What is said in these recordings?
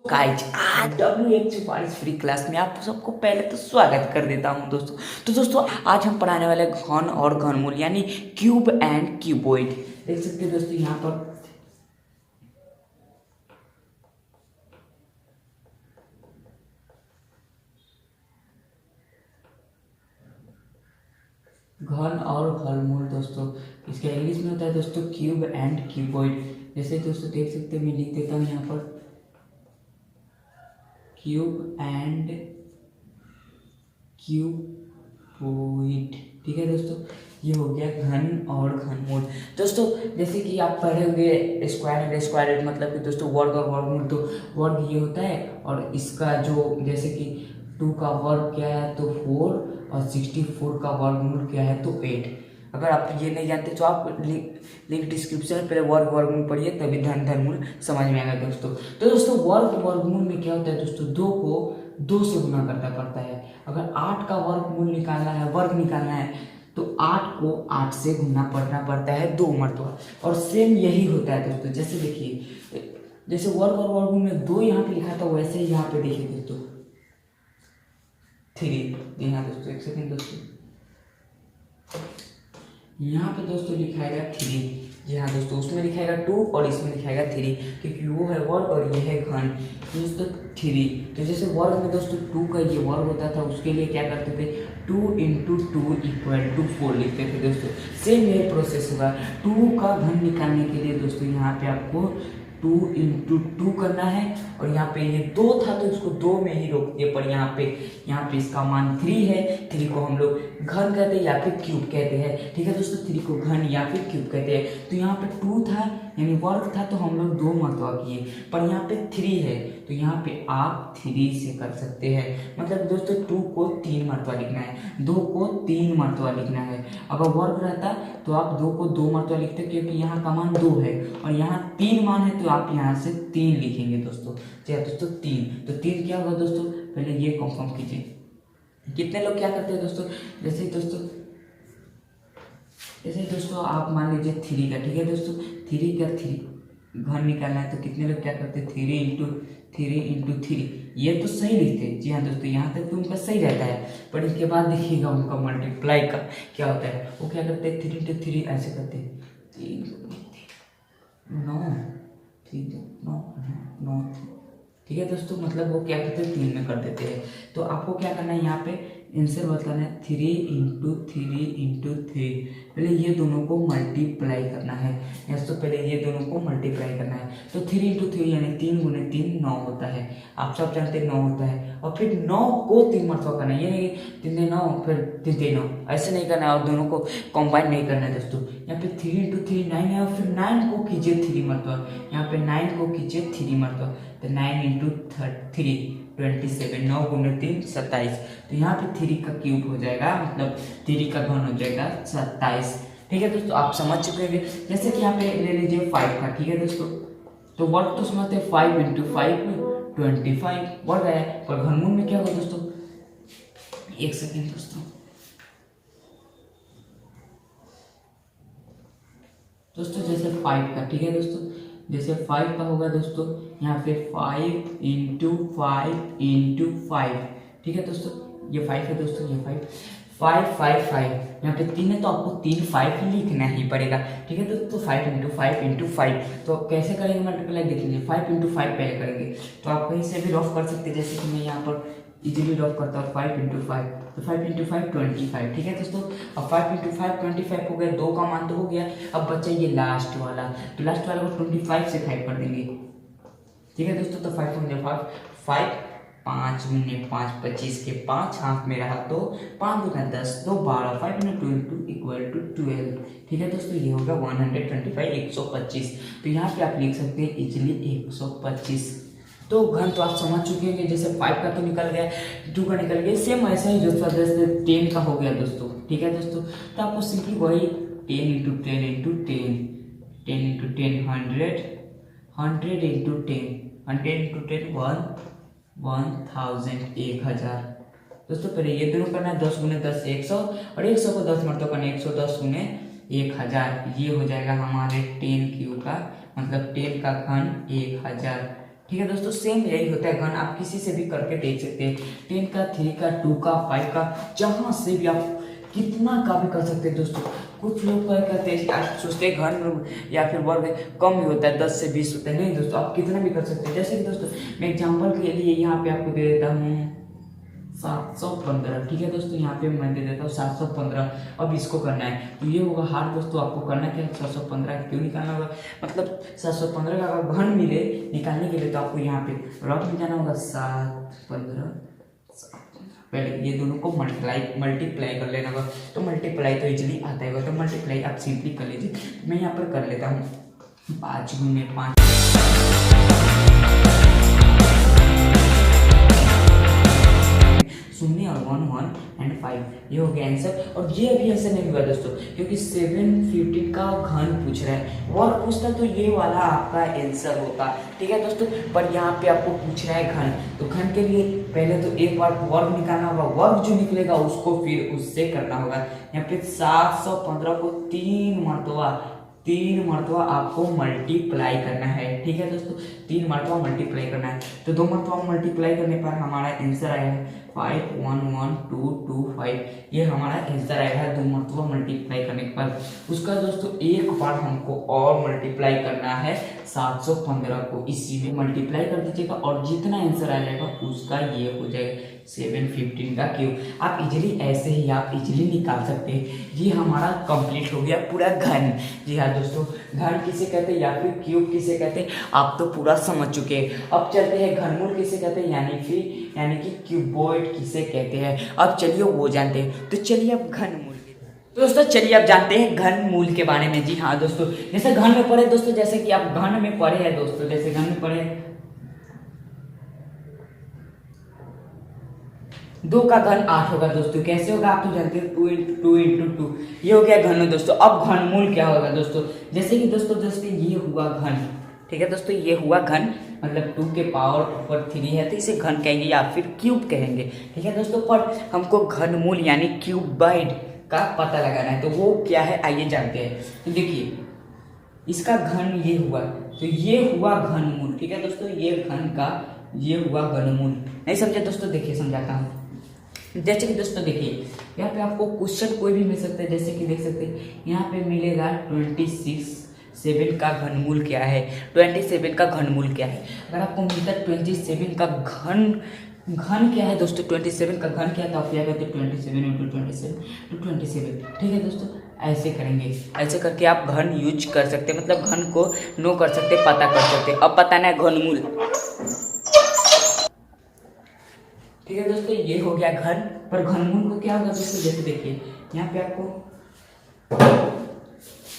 Guys आज WH free class में आप सबको पहले तो स्वागत कर देता हूं दोस्तों। तो दोस्तों आज हम पढ़ाने वाले घन और घनमूल यानी क्यूब एंड क्यूबॉइड। देख सकते हैं दोस्तों यहाँ पर घन और घनमूल दोस्तों, इसका इंग्लिश में होता है दोस्तों क्यूब एंड क्यूबॉइड। जैसे दोस्तों देख सकते हैं, मैं लिख देता हूँ यहाँ पर क्यूब एंड क्यूबॉइड। ठीक है दोस्तों, ये हो गया घन और घनमूल। दोस्तों जैसे कि आप पढ़े होंगे स्क्वायर एंड स्क्वायर रूट, मतलब कि दोस्तों वर्ग और वर्गमूल। तो वर्ग ये होता है और इसका जो जैसे कि 2 का वर्ग क्या है तो 4 और 64 का वर्गमूल क्या है तो 8। अगर आप ये नहीं जानते तो आप लिंक डिस्क्रिप्शन में पहले वर्ग वर्गमूल पढ़िए, तभी धन धनमूल समझ में आएगा दोस्तों। तो दोस्तों वर्ग वर्गमूल में क्या होता है दोस्तों, 2 को 2 से गुना करना पड़ता है। अगर 8 का वर्गमूल निकालना है, वर्ग निकालना है, तो 8 को 8 से गुना करना पड़ता है 2 मरतबा। और सेम यही होता है दोस्तों, जैसे देखिए जैसे वर्ग और वर्गमूल में 2 यहाँ पे लिखा था, वैसे ही यहाँ पे देखिए दोस्तों 3। यहाँ दोस्तों एक सेकंड दोस्तों, यहाँ पे दोस्तों लिखाएगा 3। जी हाँ दोस्तों, उसमें लिखाएगा 2 और इसमें लिखाएगा 3, क्योंकि वो है वर्ग और ये है घन। तो दोस्तों 3, तो जैसे वर्ग में दोस्तों 2 का ये वर्ग होता था, उसके लिए क्या करते थे 2 × 2 = 4 लिखते थे दोस्तों। सेम यही प्रोसेस होगा। 2 का घन निकालने के लिए दोस्तों यहाँ पे आपको 2 × 2 करना है, और यहाँ पे ये 2 था तो इसको 2 में ही रोक दिए, पर यहाँ पे इसका मान 3 है। 3 को हम लोग घन कहते हैं या फिर क्यूब कहते हैं। ठीक है दोस्तों, 3 को घन या फिर क्यूब कहते हैं। तो यहाँ पे 2 था यानी वर्ग था, तो हम लोग 2 मरतबा किए, पर यहाँ पे 3 है तो यहाँ पे आप 3 से कर सकते हैं। मतलब दोस्तों 2 को 3 मरतबा लिखना है, 2 को 3 मरतबा लिखना है। अगर वर्ग रहता तो आप 2 को 2 मरतबा लिखते, क्योंकि यहाँ का मान 2 है और यहाँ 3 मान है, तो आप यहाँ से 3 लिखेंगे दोस्तों। चलिए दोस्तों 3, तो 3 क्या होगा दोस्तों, पहले ये कंफर्म कीजिए। कितने लोग क्या करते हैं दोस्तों, जैसे दोस्तों आप मान लीजिए 3 का, ठीक है दोस्तों 3 का 3 घन निकालना है, तो कितने लोग क्या करते हैं 3 × 3। ये तो सही लिखते हैं। जी हाँ दोस्तों, यहाँ तक तो उनका सही रहता है, पर इसके बाद देखिएगा उनका मल्टीप्लाई का क्या होता है। वो क्या करते हैं 3 × 3 ऐसे करते हैं, 3 9 3 9 9। ठीक है दोस्तों, मतलब वो क्या करते हैं 3 में कर देते हैं। तो आपको क्या करना है, यहाँ पे आंसर बताना है 3 × 3 × 3। पहले ये दोनों को मल्टीप्लाई करना है। यस, तो पहले ये दोनों को मल्टीप्लाई करना है। तो 3 × 3 यानी 3 × 3 9 होता है। आप सब जानते हैं 9 होता है। और फिर 9 को 3 मरतबा करना है, ये नहीं 3 9 फिर 3 9, ऐसे नहीं करना है। और दोनों को कंबाइन नहीं करना है दोस्तों। यहाँ पे 3 × 3 9 है, और फिर 9 को कीजिए 3 मरतबा। यहाँ पे 9 को कीजिए 3 मरतबा, तो 9 × 3 27, 9 × 3 27। तो यहाँ पे 3 का क्यूब हो जाएगा, मतलब 3 का घन हो जाएगा 27। ठीक है दोस्तों, आप समझ चुके होंगे। जैसे कि यहाँ पे ले लीजिए 5 का, ठीक है दोस्तों, तो वर्ग तो समझते हैं 5 × 5 25 वर्ग आया। पर घनमूल में क्या होगा दोस्तों, एक सेकेंड दोस्तों जैसे 5 का, ठीक है दोस्तों, जैसे 5 का होगा दोस्तों, यहाँ पे 5 × 5 × 5। ठीक है दोस्तों, ये 5 है दोस्तों, ये 5 5 5 5। यहाँ पे 3 है तो आपको 3 5 लिखना ही पड़ेगा। ठीक है दोस्तों, 5 × 5 × 5। तो कैसे करेंगे मल्टीप्लाई, देख लीजिए 5 × 5 पहले करेंगे। तो आप कहीं से भी रफ कर सकते हैं, जैसे कि मैं यहाँ पर इजीली रफ करता हूँ 5 × 5, तो 5 × 5 25। ठीक है दोस्तों, अब 5 × 5 25 हो गया, 2 का मान तो हो गया। अब बचा ये लास्ट वाला, तो लास्ट वाले को 25 से 5 कर देंगे। ठीक है दोस्तों, तो 5 × 5 5 × 5 25 के 5 हाथ में रहा, तो 5 × 10 2 12, 5 × 2 = 12। ठीक है दोस्तों, ये होगा 125 125। तो यहाँ पे आप लिख सकते हैं इजिली 125। तो घन तो आप समझ चुके हैं, जैसे 5 का तो निकल गया, 2 का निकल गया, सेम ऐसा ही दोस्तों जैसे 10 का हो गया दोस्तों। ठीक है दोस्तों, तो आपको सिंपली वही 10 × 10 × 10 10 × 10 100 100 × 10 100 × 10 1000 1000। दोस्तों पहले ये दोनों करना है, 10 × 10 100, और 100 को 10 मरतबा करना है, 110 × 1000। ये हो जाएगा हमारे 10 क्यूब का, मतलब 10 का घन 1000। ठीक है दोस्तों, सेम यही होता है घन, आप किसी से भी करके देख सकते हैं, 10 का, 3 का, 2 का, 5 का, जहाँ से भी आप कितना का भी कर सकते हैं दोस्तों। कुछ लोग क्या करते हैं, आप सोचते हैं घन या फिर वर्ग कम ही होता है, 10 से 20 होता है, नहीं दोस्तों, आप कितना भी कर सकते हैं। जैसे कि दोस्तों मैं एग्जाम्पल के लिए यहाँ पे आपको दे देता हूँ 715, ठीक है दोस्तों, यहाँ पे मैं दे देता हूँ 715। अब इसको करना है तो ये होगा हार्ड दोस्तों, आपको करना क्या है, 715 क्यों निकालना होगा, मतलब 715 का अगर घन मिले निकालने के लिए तो आपको यहाँ पे रफ में जाना होगा, 715, पहले ये दोनों को मल्टीप्लाई कर लेना होगा, तो मल्टीप्लाई तो इजीली आता है, तो मल्टीप्लाई आप सिंपली कर लीजिए। मैं यहाँ पर कर लेता हूँ 5 गुने 5, शून्य और 1 1 एंड 5, ये हो गया आंसर। और ये अभी ऐसा नहीं हुआ दोस्तों, क्योंकि 715 का घन पूछ रहा है, वर्ग पूछता तो ये वाला आपका आंसर होता, ठीक है दोस्तों, पर यहाँ पे आपको पूछ रहा है घन, तो घन के लिए पहले तो एक बार वर्ग निकालना होगा, वर्ग जो निकलेगा उसको फिर उससे करना होगा। यहाँ पे 715 को 3 मरतबा आपको मल्टीप्लाई करना है, ठीक है दोस्तों, 3 मरतबा मल्टीप्लाई करना है, तो 2 मरतबा मल्टीप्लाई करने पर हमारा आंसर आया है 511,225, ये हमारा आंसर आया है 2 मरतबा मल्टीप्लाई करने पर। उसका दोस्तों एक बार हमको और मल्टीप्लाई करना है 715 को, इसी में मल्टीप्लाई कर दीजिएगा और जितना आंसर आ जाएगा उसका ये हो जाएगा 715 का क्यूब। आप इजीली ऐसे ही आप इजीली निकाल सकते हैं। ये हमारा कंप्लीट हो गया पूरा घन। जी हाँ दोस्तों, घन किसे कहते हैं या फिर क्यूब किसे कहते हैं आप तो पूरा समझ चुके हैं। अब चलते हैं घनमूल किसे कहते हैं, यानी कि क्यूबॉइड किसे कहते हैं। अब चलिए वो जानते हैं, तो चलिए अब घनमूल दोस्तों, चलिए अब जानते हैं घनमूल के बारे में। जी हाँ दोस्तों, जैसे घन में पढ़े दोस्तों, जैसे कि आप घन में पढ़े हैं दोस्तों, जैसे घन में पढ़े 2 का घन 8 होगा दोस्तों, कैसे होगा आप तो जानते हैं, 2 × 2 × 2, ये हो गया घन दोस्तों। अब घनमूल क्या होगा दोस्तों, जैसे कि दोस्तों ये हुआ घन, ठीक है दोस्तों, ये हुआ घन, मतलब 2 के पावर ऊपर 3 है तो इसे घन कहेंगे या फिर क्यूब कहेंगे, ठीक है दोस्तों। पर हमको घनमूल यानी क्यूबाइड का पता लगाना है, तो वो क्या है आइए जानते हैं। तो देखिए इसका घन ये हुआ, तो ये हुआ घनमूल, ठीक है दोस्तों, ये घन का ये हुआ घनमूल। नहीं समझे दोस्तों, देखिए समझाता हूँ। जैसे कि दोस्तों देखिए यहाँ पे आपको क्वेश्चन कोई भी मिल सकता है, जैसे कि देख सकते हैं यहाँ पे मिलेगा 27 का घनमूल क्या है, 27 का घनमूल क्या है। अगर आपको मिलता है 27 का घन क्या है दोस्तों, 27 का घन क्या है, तो आप क्या करते हैं 27 × 27, ठीक है दोस्तों। ऐसे करेंगे, ऐसे करके आप घन यूज कर सकते हैं, मतलब घन को नो कर सकते, पता कर सकते। अब पता ना घनमूल, ठीक है दोस्तों, ये हो गया घन। पर घनमूल को क्या होगा दोस्तों, जैसे देखिए यहाँ पे आपको,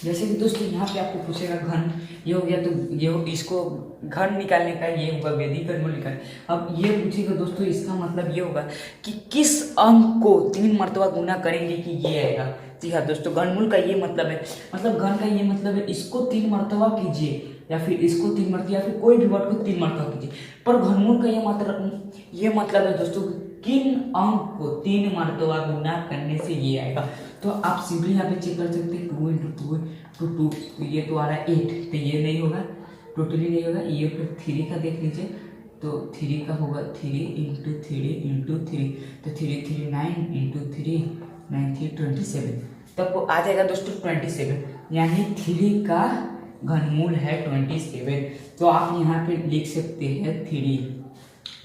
जैसे कि दोस्तों यहाँ पे आपको पूछेगा घन, ये हो गया, तो ये इसको घन निकालने का ये होगा वैदिक घनमूल निकाल। अब ये पूछेगा दोस्तों, इसका मतलब ये होगा कि किस अंक को 3 मरतबा गुना करेंगे कि ये आएगा। जी हाँ दोस्तों, घनमूल का ये मतलब है, मतलब घन का ये मतलब है इसको 3 मरतबा कीजिए या फिर इसको 3 मरतबा या फिर कोई भी वर्ड को 3 मरतबा कीजिए। पर घनमूल का ये मतलब है दोस्तों किन अंक को 3 मरतबा गुना करने से ये आएगा। तो आप सिंपली यहाँ पे चेक कर सकते हैं 2 × 2 × 2, तो ये तो आ रहा है 8, तो ये नहीं होगा, टोटली नहीं होगा। ये फिर 3 का देख लीजिए, तो 3 का होगा 3 × 3 × 3, तो 3 3 9 × 3 9 3 27, तब आ जाएगा दोस्तों 27, यानी 3 का घनमूल है 27। तो आप यहाँ पे लिख सकते हैं 3,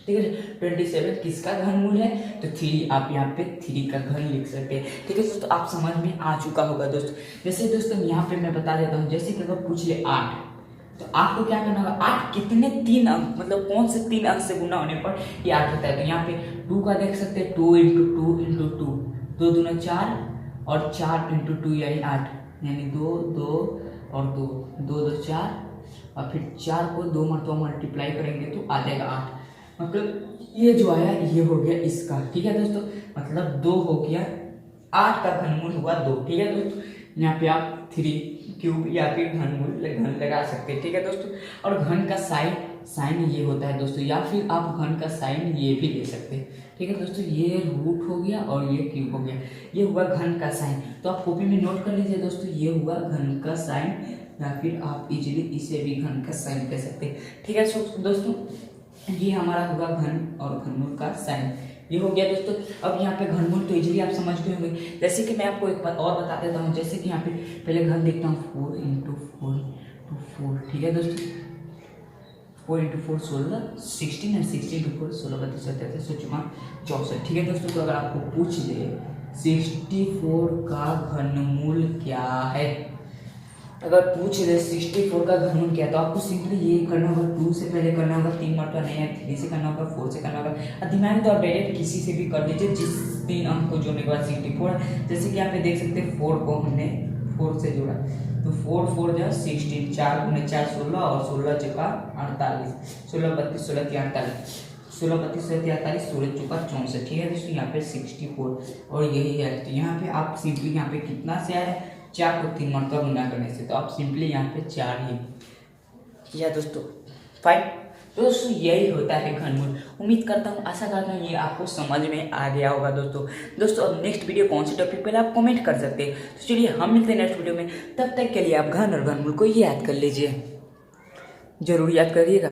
ठीक है। 27 किसका घनमूल है, तो 3, आप यहाँ पे 3 का घन लिख सकते हैं, ठीक है दोस्तों। आप समझ में आ चुका होगा दोस्तों। जैसे दोस्तों यहाँ पे मैं बता देता हूँ, जैसे कि अगर पूछ ले 8, तो आपको क्या करना होगा, 8 कितने 3 अंक, मतलब कौन से 3 अंक से गुना होने पर ये 8 होता है। तो यहाँ पे 2 का देख सकते हैं, 2 × 2 × 2, 2 दूना 4 और 4 × 2 यानी 8, यानी 2 2 और 2 2 2 4, और फिर 4 को 2 मरतबा मल्टीप्लाई करेंगे तो आ जाएगा 8, मतलब ये जो आया ये हो गया इसका, ठीक है दोस्तों, मतलब 2 हो गया, 8 का घनमूल हुआ 2, ठीक है दोस्तों। यहाँ पे आप 3 क्यूब या फिर घन लगा सकते हैं, ठीक है दोस्तों। और घन का साइन ये होता है दोस्तों, या फिर आप घन का साइन ये भी ले सकते हैं, ठीक है दोस्तों। ये रूट हो गया और ये क्यूब हो गया, ये हुआ घन का साइन। तो आप कॉपी में नोट कर लीजिए दोस्तों, ये हुआ घन का साइन या फिर आप इजीली इसे भी घन का साइन कह सकते हैं। ठीक है दोस्तों, ये हमारा होगा घन और घनमूल का साइन। ये हो गया दोस्तों। अब यहाँ पे घनमूल तो इजीली आप समझ गए होंगे। जैसे कि मैं आपको एक बात और बता देता हूँ। जैसे कि यहाँ पे पहले घन देखता हूँ 4 × 4 × 4। ठीक है दोस्तों, 4 × 4 16, 16 और 16 × 4 16 32 33 64। ठीक है दोस्तों, तो अगर आपको पूछ ले 64 का घनमूल क्या है, अगर पूछ ले 64 का घनमूल क्या है, तो आपको सिंपली ये करना होगा, 2 से पहले करना होगा 3 मरतबा नहीं है, 3 से करना होगा, 4 से करना होगा, और दिमाग तो आप डायरेक्ट किसी से भी कर दीजिए जिस 3 अंक को जोड़ने के बाद 64। जैसे कि यहाँ पे देख सकते हैं 4 को हमने 4 से जोड़ा, तो 4 4 जो 16, 4 × 4 16 और 16 चौका 48, 16 32 16 3 48, 16 32 48, 16 चौका 64। ठीक है दोस्तों, यहाँ पे 64 और यही है। तो यहाँ पे आप सिंपली यहाँ पे कितना से आया है, 4 को 3 मरतबा गुना करने से, तो आप सिंपली यहाँ पे 4 ही किया दोस्तों, 5। तो दोस्तों यही होता है घनमूल। उम्मीद करता हूँ, आशा करता हूँ ये आपको समझ में आ गया होगा दोस्तों। अब नेक्स्ट वीडियो कौन से टॉपिक पर आप कमेंट कर सकते हैं। तो चलिए हम मिलते हैं नेक्स्ट वीडियो में, तब तक के लिए आप घन और घनमूल को याद कर लीजिए, जरूर याद करिएगा।